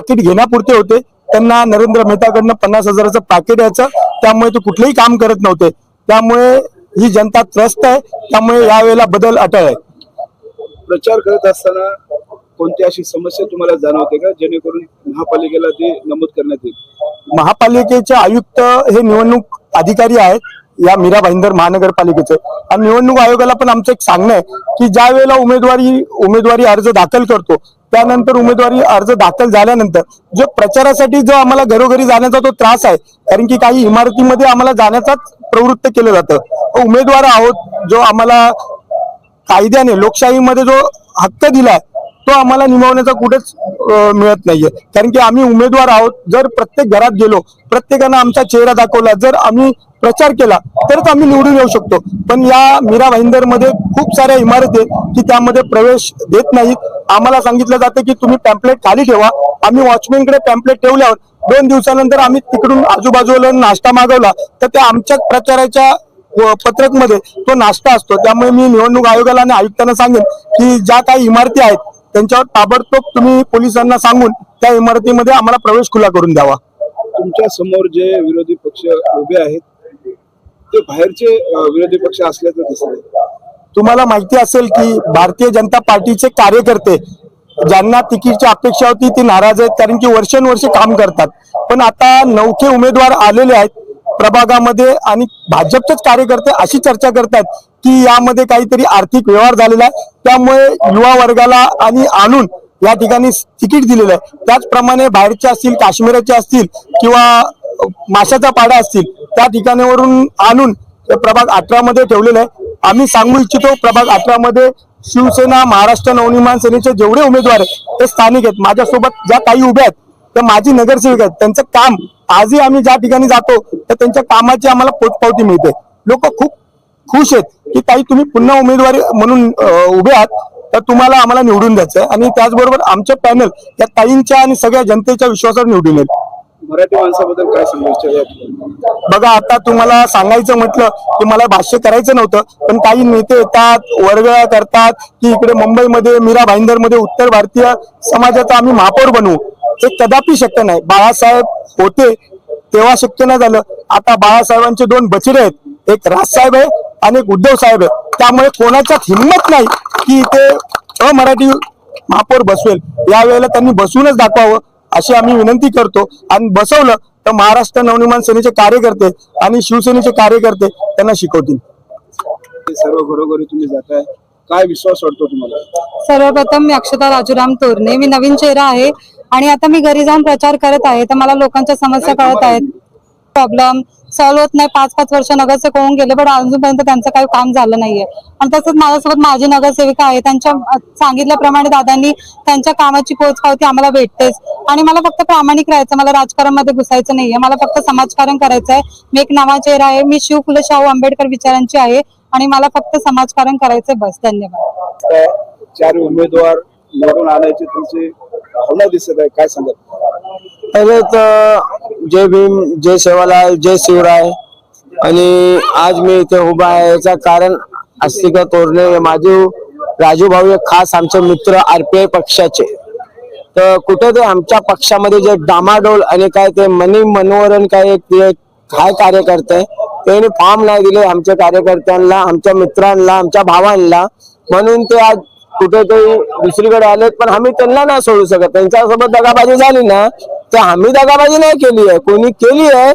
पाकिट घेण्यापुरते होते। त्यांना नरेंद्र मेहताकडनं 50,000चं पाकिट यायचं, त्यामुळे ते कुठलेही काम करत नव्हते। त्यामुळे ही जनता त्रस्त आहे, त्यामुळे यावेळेला बदल अटळ आहे। प्रचार करत असताना कोणती अशी समस्या तुम्हाला जाणवते का, जेणेकरून महापालिकेला ते नमूद करण्यात येईल? महापालिकेचे आयुक्त हे निवडणूक अधिकारी आहेत या मीरा भाईंदर महानगरपालिकेचे, आणि निवडणूक आयोगाला पण आमचं एक सांगणं आहे की ज्या वेळेला उमेदवारी अर्ज दाखल करतो, त्यानंतर उमेदवारी अर्ज दाखल झाल्यानंतर जो प्रचारासाठी जो आम्हाला घरोघरी जाण्याचा तो त्रास आहे, कारण की काही इमारतीमध्ये आम्हाला जाण्याचाच प्रवृत्त केलं जातं। उमेदवार आहोत, जो आम्हाला कायद्याने लोकशाहीमध्ये जो हक्क दिलाय तो आम्हाला निभावण्याचा कुठेच मिळत नाहीये, कारण की आम्ही उमेदवार आहोत। जर प्रत्येक घरात गेलो, प्रत्येकानं आमचा चेहरा दाखवला, जर आम्ही प्रचार केला तरच आम्ही निवडून येऊ शकतो। पण या मीरा भाईंदर मध्ये खूप साऱ्या इमारती आहेत की त्यामध्ये प्रवेश देत नाहीत। आम्हाला सांगितलं जातं की तुम्ही पॅम्पलेट खाली ठेवा। आम्ही वॉचमॅनकडे पॅम्पलेट ठेवल्यावर 2 दिवसानंतर आम्ही तिकडून आजूबाजूला नाश्ता मागवला तर त्या आमच्याच प्रचाराच्या पत्रक मध्ये तो नाश्ता असतो। त्यामुळे मी निवडणूक आयोगाला आणि आयुक्तांना सांगेन की ज्या काही इमारती आहेत त्यांच्यावर ताबडतोब तुम्ही पोलिसांना सांगून त्या इमारतीमध्ये आम्हाला प्रवेश खुला करून द्यावा। तुमच्या समोर जे विरोधी पक्ष उभे आहेत ते बाहेरचे विरोधी पक्ष असल्याचं दिसतंय। तुम्हाला माहिती असेल की भारतीय जनता पार्टीचे कार्यकर्ते ज्यांना तिकीटची अपेक्षा होती ती नाराज आहेत, कारण की वर्षानुवर्षे काम करतात। पण आता नवखे उमेदवार आलेले आहेत प्रभागामध्ये आणि भाजपचेच कार्यकर्ते अशी चर्चा करतात की यामध्ये काहीतरी आर्थिक व्यवहार झालेला आहे, त्यामुळे युवा वर्गाला आणि आणून या ठिकाणी तिकीट दिलेलं आहे। त्याचप्रमाणे बाहेरचे असतील, काश्मीरचे असतील किंवा माशाचा पाडा असतील, त्या ठिकाणावरून आणून प्रभाग 18 मध्ये ठेवलेलं आहे। आम्ही सांगू इच्छितो प्रभाग 18 मध्ये शिवसेना, महाराष्ट्र नवनिर्माण सेनेचे जेवढे उमेदवार आहेत ते स्थानिक आहेत। माझ्यासोबत ज्या काही उभ्या आहेत त्या माजी नगरसेवक आहेत। त्यांचं काम आजही आम्ही ज्या ठिकाणी जातो तर त्यांच्या कामाची आम्हाला पोचपावती मिळते। लोक खूप खुश आहेत की ताई तुम्ही पुन्हा उमेदवारी म्हणून उभे आहात तर तुम्हाला आम्हाला निवडून द्यायचं आहे, आणि त्याचबरोबर आमचे पॅनल या ताईंच्या आणि सगळ्या जनतेच्या विश्वासावर निवडून येईल। मराठी माणसाबद्दल काय सांगायचं? बघा, आता तुम्हाला सांगायचं म्हटलं की मला भाष्य करायचं नव्हतं, पण काही नेते येतात, वर्गळा करतात की इकडे मुंबईमध्ये मीरा भाईंदर मध्ये उत्तर भारतीय समाजाचा आम्ही महापौर बनवू। हे कदापि शक्य नाही। बाळासाहेब होते तेव्हा शक्य नाही झालं। आता बाळासाहेबांचे 2 बछडे आहेत, एक राजसाहेब आहे आणि एक उद्धव साहेब आहे। त्यामुळे कोणाच्याच हिंमत नाही की इथे अमराठी महापौर बसवेल। यावेळेला त्यांनी बसवूनच दाखवावं अशी आम्ही विनंती करतो, आणि बसवलं तर महाराष्ट्र नवनिर्माण सेनेचे कार्यकर्ते आणि शिवसेनेचे कार्यकर्ते त्यांना शिकवतील। सर्व घरोघरी तुम्ही जाताय, काय विश्वास वाटतो तुम्हाला? सर्वप्रथम मी अक्षता राजूराम तोरणे, मी नवीन चेहरा आहे आणि आता मी घरी जाऊन प्रचार करत आहे। तर मला लोकांच्या समस्या कळत आहेत, प्रॉब्लेम सॉल्व्ह होत नाही। 5-5 वर्ष नगरसेवक होऊन गेले पण अजूनपर्यंत त्यांचं काही काम झालं नाहीये। आणि तसंच माझ्यासोबत माझी नगरसेविका आहे, त्यांच्या सांगितल्याप्रमाणे दादांनी त्यांच्या कामाची पोचपावती आम्हाला भेटतेच। आणि मला फक्त प्रामाणिक राहायचं, मला राजकारणामध्ये घुसायचं नाहीये, मला फक्त समाजकारण करायचं आहे। मी एक नवा चेहरा आहे, मी शिव फुले शाहू आंबेडकर विचारांची आहे आणि मला फक्त समाजकारण करायचंय, बस। धन्यवाद। 4 उमेदवार निवडून आणायची तुमची भावना दिसत आहे, काय सांगत? पहिले तर जय भीम, जय सेवालाल, जय शिवराय। आणि आज मी इथे उभा आहे याचं कारण अस्तिका तोरणे माझे राजू भाऊ खास आमचे मित्र RPI पक्षाचे। तर कुठे ते आमच्या पक्षामध्ये जे डामाडोल आणि काय ते मनोहरण काय कार्यकर्ते त्यांनी फॉर्म नाही दिले आमच्या कार्यकर्त्यांना, आमच्या मित्रांना, आमच्या भावांना, म्हणून ते आज कुठेतरी दुसरीकडे आलेत। पण आम्ही त्यांना नाही सोडू शकत। त्यांच्यासोबत दगाबाजी झाली ना तर आम्ही दगाबाजी नाही केली आहे, कोणी केली आहे